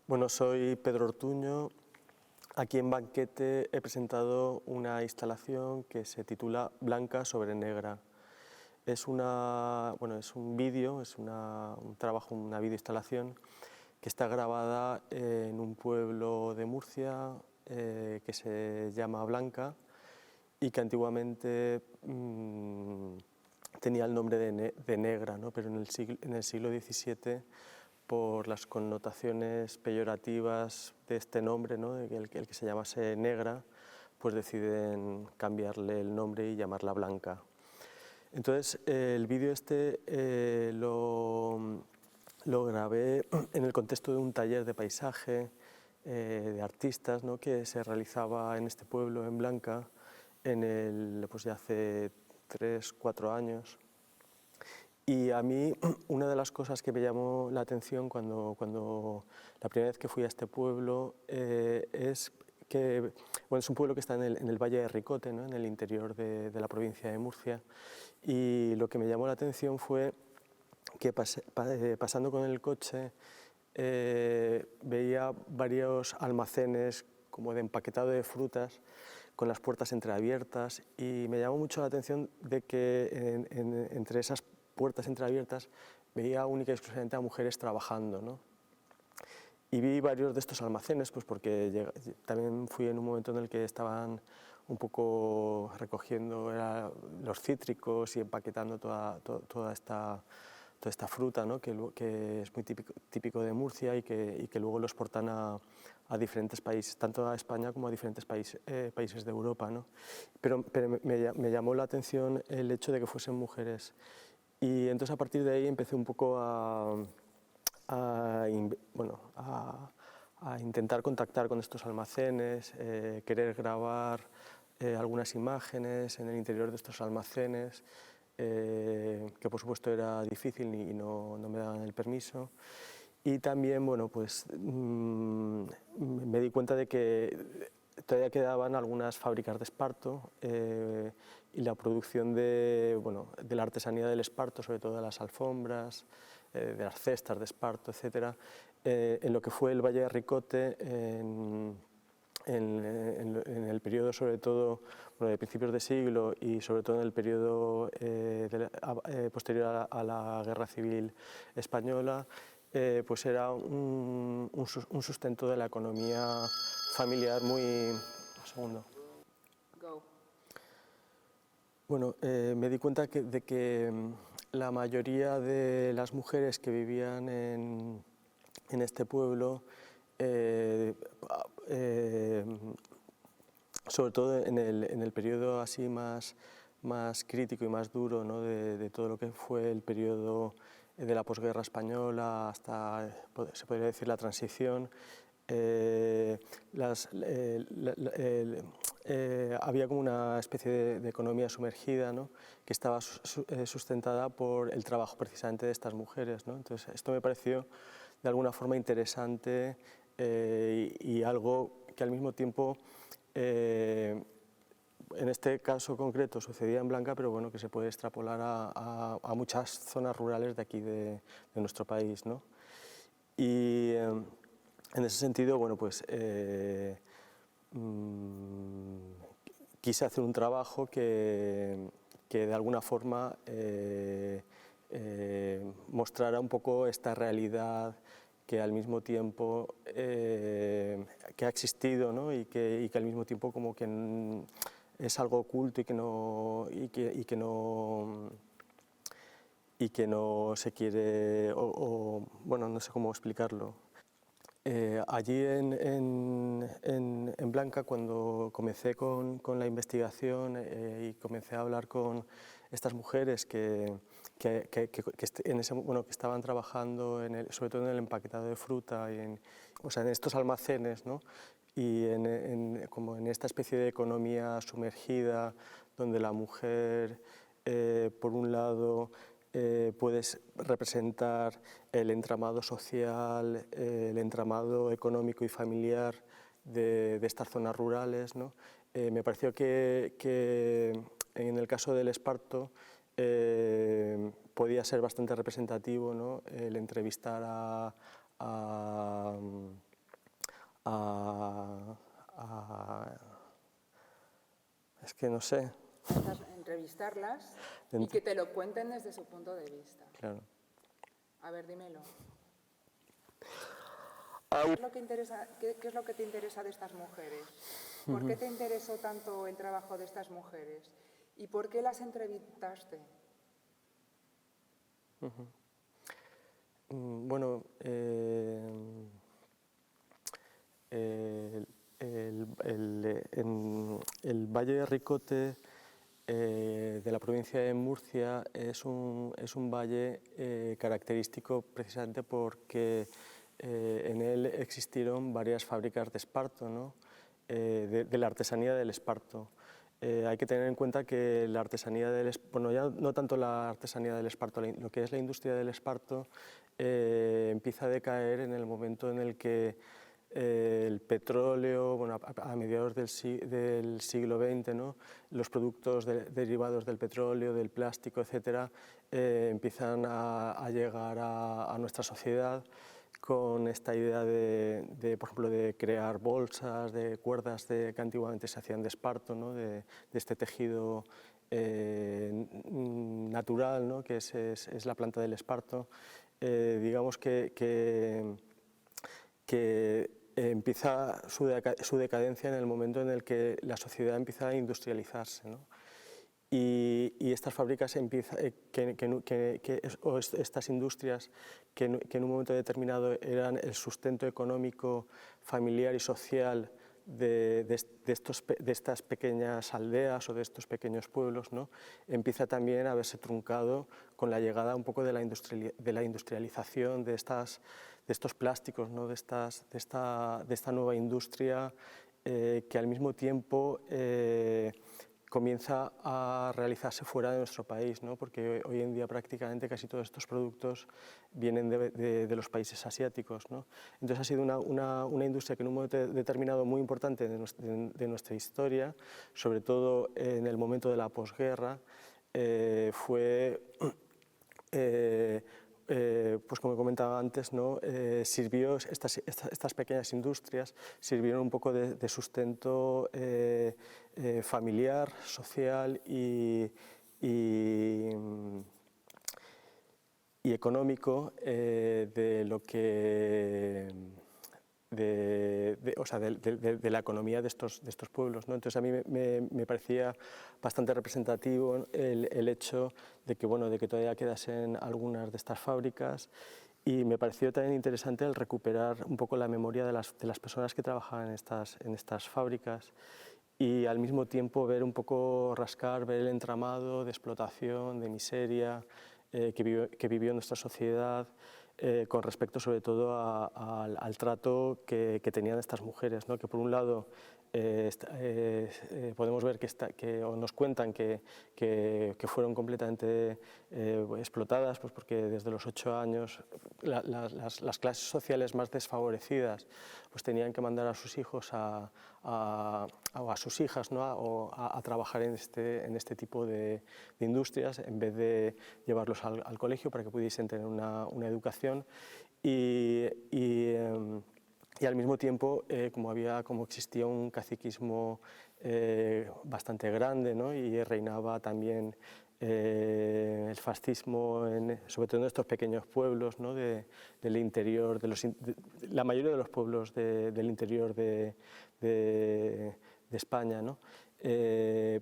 Bueno, soy Pedro Ortuño. Aquí en Banquete he presentado una instalación que se titula Blanca sobre negra. Es un vídeo, un trabajo, una videoinstalación que está grabada en un pueblo de Murcia que se llama Blanca y que antiguamente tenía el nombre de Negra, ¿no? Pero en el siglo XVII, por las connotaciones peyorativas de este nombre, ¿no? el que se llamase Negra, pues deciden cambiarle el nombre y llamarla Blanca. Entonces, el vídeo lo grabé en el contexto de un taller de paisaje de artistas, ¿no? Que se realizaba en este pueblo, en Blanca, pues ya hace 3-4 años. Y a mí una de las cosas que me llamó la atención cuando la primera vez que fui a este pueblo es que es un pueblo que está en el Valle de Ricote, ¿no? En el interior de la provincia de Murcia, y lo que me llamó la atención fue que pasando con el coche veía varios almacenes como de empaquetado de frutas con las puertas entreabiertas, y me llamó mucho la atención de que entre esas puertas entreabiertas veía única y exclusivamente a mujeres trabajando, ¿no? Y vi varios de estos almacenes, pues porque también fui en un momento en el que estaban un poco recogiendo los cítricos y empaquetando toda esta fruta, ¿no? que es muy típico de Murcia y que luego lo exportan a diferentes países, tanto a España como a diferentes países de Europa, ¿no? Pero me llamó la atención el hecho de que fuesen mujeres, y entonces a partir de ahí empecé un poco a intentar contactar con estos almacenes, querer grabar algunas imágenes en el interior de estos almacenes, que por supuesto era difícil y no me daban el permiso. Y también me di cuenta de que todavía quedaban algunas fábricas de esparto y la producción de la artesanía del esparto, sobre todo de las alfombras, de las cestas de esparto, etcétera, en lo que fue el Valle de Ricote, en el periodo sobre todo de principios de siglo y sobre todo en el periodo posterior a la Guerra Civil Española, pues era un sustento de la economía familiar muy... Un segundo. Bueno, me di cuenta de que la mayoría de las mujeres que vivían en este pueblo, sobre todo en el periodo así más crítico y más duro, ¿no? de todo lo que fue el periodo de la posguerra española hasta, se podría decir, la transición, había como una especie de economía sumergida, ¿no? Que estaba sustentada por el trabajo precisamente de estas mujeres, ¿no? Entonces esto me pareció de alguna forma interesante y algo que al mismo tiempo en este caso concreto sucedía en Blanca, pero bueno, que se puede extrapolar a muchas zonas rurales de aquí de nuestro país, ¿no? Y en ese sentido, bueno, pues quise hacer un trabajo que de alguna forma mostrara un poco esta realidad que al mismo tiempo que ha existido, ¿no? y que al mismo tiempo como que es algo oculto y que no se quiere, bueno, no sé cómo explicarlo. Allí en Blanca, cuando comencé con la investigación y comencé a hablar con estas mujeres que estaban trabajando sobre todo en el empaquetado de fruta y en estos almacenes, ¿no? Y como en esta especie de economía sumergida donde la mujer, por un lado, puedes representar el entramado social, el entramado económico y familiar de estas zonas rurales, ¿no? Me pareció que en el caso del esparto podía ser bastante representativo, ¿no? El entrevistar a es que no sé. Entrevistarlas y que te lo cuenten desde su punto de vista. Claro. A ver, dímelo. ¿Qué es lo que te interesa de estas mujeres? ¿Por qué te interesó tanto el trabajo de estas mujeres? ¿Y por qué las entrevistaste? Bueno, el Valle de Ricote de la provincia de Murcia es un valle característico precisamente porque en él existieron varias fábricas de esparto, ¿no? De la artesanía del esparto. Hay que tener en cuenta que la artesanía del esparto, bueno, ya no tanto la artesanía del esparto, lo que es la industria del esparto empieza a decaer en el momento en el que el petróleo, bueno, a mediados del siglo XX, ¿no? Los productos derivados del petróleo, del plástico, etcétera, empiezan a llegar a nuestra sociedad con esta idea por ejemplo, de crear bolsas, de cuerdas que antiguamente se hacían de esparto, ¿no? de este tejido natural, ¿no? Que es la planta del esparto. Digamos que empieza su decadencia en el momento en el que la sociedad empieza a industrializarse, ¿no? Y estas fábricas o estas industrias que en un momento determinado eran el sustento económico, familiar y social de estas pequeñas aldeas o de estos pequeños pueblos, ¿no? Empieza también a verse truncado con la llegada un poco de la industrialización de estos plásticos, ¿no? de esta nueva industria que al mismo tiempo comienza a realizarse fuera de nuestro país, ¿no? Porque hoy en día prácticamente casi todos estos productos vienen de los países asiáticos, ¿no? Entonces ha sido una industria que en un momento determinado muy importante de nuestra historia, sobre todo en el momento de la posguerra, fue pues como comentaba antes, ¿no? Sirvió, estas pequeñas industrias sirvieron un poco de sustento familiar, social y económico de lo que de la economía de estos pueblos, ¿no? Entonces a mí me parecía bastante representativo el hecho de que, bueno, de que todavía quedasen algunas de estas fábricas, y me pareció también interesante el recuperar un poco la memoria de las personas que trabajaban en estas fábricas, y al mismo tiempo ver un poco, ver el entramado de explotación, de miseria que vivió nuestra sociedad, con respecto sobre todo al trato que tenían estas mujeres, ¿no? Que por un lado podemos ver o nos cuentan que fueron completamente explotadas, pues porque desde los 8 años las clases sociales más desfavorecidas pues tenían que mandar a sus hijos o a sus hijas, ¿no? a trabajar en este tipo de industrias, en vez de llevarlos al colegio para que pudiesen tener una educación, y al mismo tiempo, como existía un caciquismo bastante grande, ¿no? Y reinaba también el fascismo, sobre todo en estos pequeños pueblos, ¿no? del interior, la mayoría de los pueblos del interior de España, ¿no?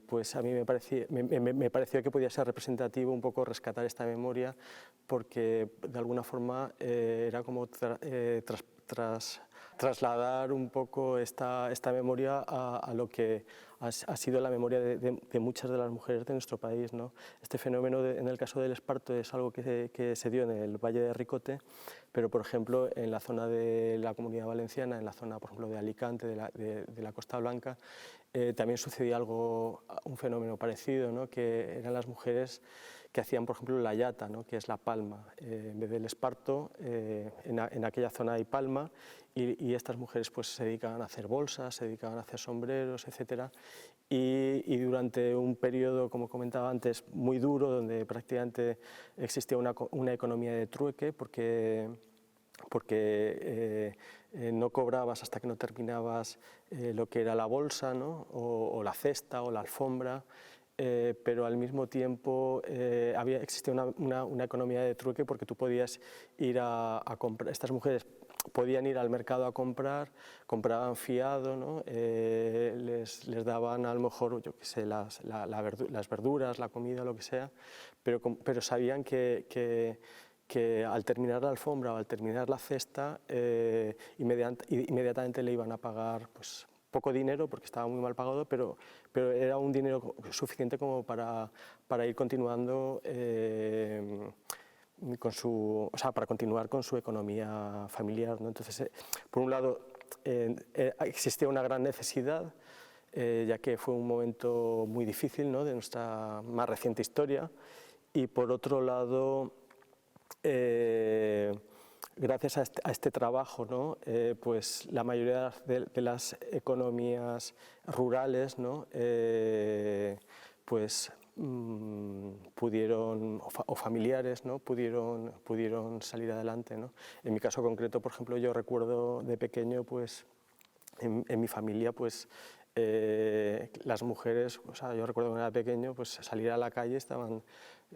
Pues a mí me pareció que podía ser representativo un poco rescatar esta memoria, porque de alguna forma era como trasladar un poco esta memoria a lo que ha sido la memoria de muchas de las mujeres de nuestro país, ¿no? Este fenómeno en el caso del esparto es algo que se dio en el Valle de Ricote, pero por ejemplo en la zona de la Comunidad Valenciana, en la zona por ejemplo de Alicante, de la Costa Blanca, también sucedía un fenómeno parecido, ¿no? Que eran las mujeres que hacían por ejemplo la llata, ¿no? Que es la palma, en vez del esparto, en aquella zona hay palma, y estas mujeres pues se dedicaban a hacer bolsas, se dedicaban a hacer sombreros, etcétera, y durante un periodo, como comentaba antes, muy duro, donde prácticamente existía una economía de trueque, porque porque no cobrabas hasta que no terminabas lo que era la bolsa, ¿no? o la cesta o la alfombra, pero al mismo tiempo existía una economía de trueque, porque tú podías ir a comprar, estas mujeres podían ir al mercado a comprar, compraban fiado, ¿no? Les daban a lo mejor, yo qué sé, las verduras, la comida, lo que sea, pero sabían que al terminar la alfombra o al terminar la cesta, inmediatamente le iban a pagar, pues, poco dinero, porque estaba muy mal pagado, pero era un dinero suficiente como para ir continuando para continuar con su economía familiar, ¿no? Entonces, por un lado, existía una gran necesidad, ya que fue un momento muy difícil, ¿no?, de nuestra más reciente historia, y por otro lado, gracias a este trabajo, ¿no?, pues la mayoría de las economías rurales, ¿no?, pues pudieron, o familiares, ¿no?, pudieron salir adelante, ¿no? En mi caso concreto, por ejemplo, yo recuerdo de pequeño, pues en mi familia, pues las mujeres, o sea, yo recuerdo cuando era pequeño, pues salir a la calle estaban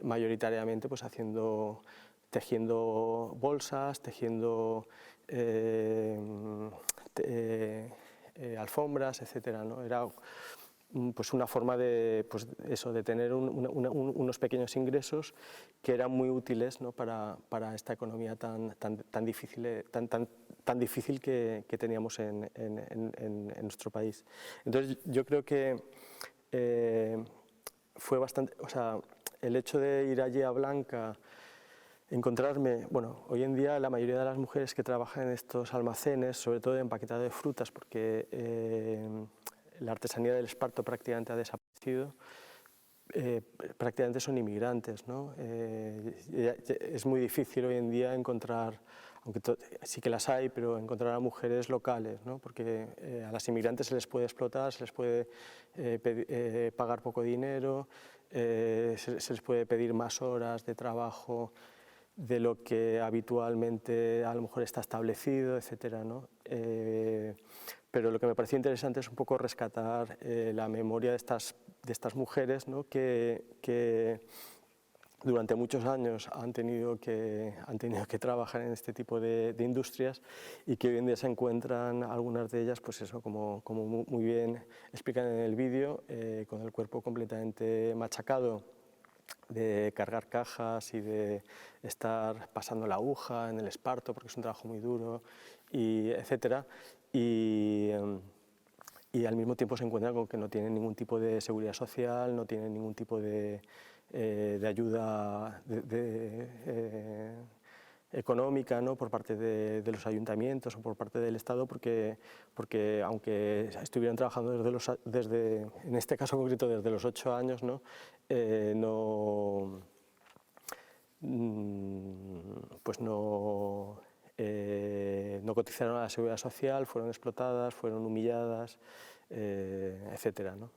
mayoritariamente pues tejiendo bolsas, tejiendo alfombras, etcétera, ¿no? Era pues una forma de, pues eso, de tener unos pequeños ingresos que eran muy útiles, ¿no?, para esta economía tan difícil que teníamos en nuestro país. Entonces yo creo que fue bastante, o sea, el hecho de ir allí a Blanca, encontrarme, bueno, hoy en día la mayoría de las mujeres que trabajan en estos almacenes, sobre todo de empaquetado de frutas, porque la artesanía del esparto prácticamente ha desaparecido, prácticamente son inmigrantes, ¿no? Es muy difícil hoy en día encontrar, aunque sí que las hay, pero encontrar a mujeres locales, ¿no? Porque a las inmigrantes se les puede explotar, se les puede pagar poco dinero, se les puede pedir más horas de trabajo de lo que habitualmente a lo mejor está establecido, etcétera, ¿no? Pero lo que me pareció interesante es un poco rescatar la memoria de estas mujeres, ¿no?, que durante muchos años han tenido que trabajar en este tipo de industrias, y que hoy en día se encuentran, algunas de ellas, pues eso, como muy bien explican en el vídeo, con el cuerpo completamente machacado de cargar cajas y de estar pasando la aguja en el esparto, porque es un trabajo muy duro, y etcétera, y al mismo tiempo se encuentran con que no tienen ningún tipo de seguridad social, no tienen ningún tipo de ayuda económica, ¿no?, por parte de los ayuntamientos o por parte del Estado, porque aunque estuvieran trabajando en este caso concreto desde los 8 años, ¿no?, pues no cotizaron a la seguridad social, fueron explotadas, fueron humilladas, etcétera, ¿no?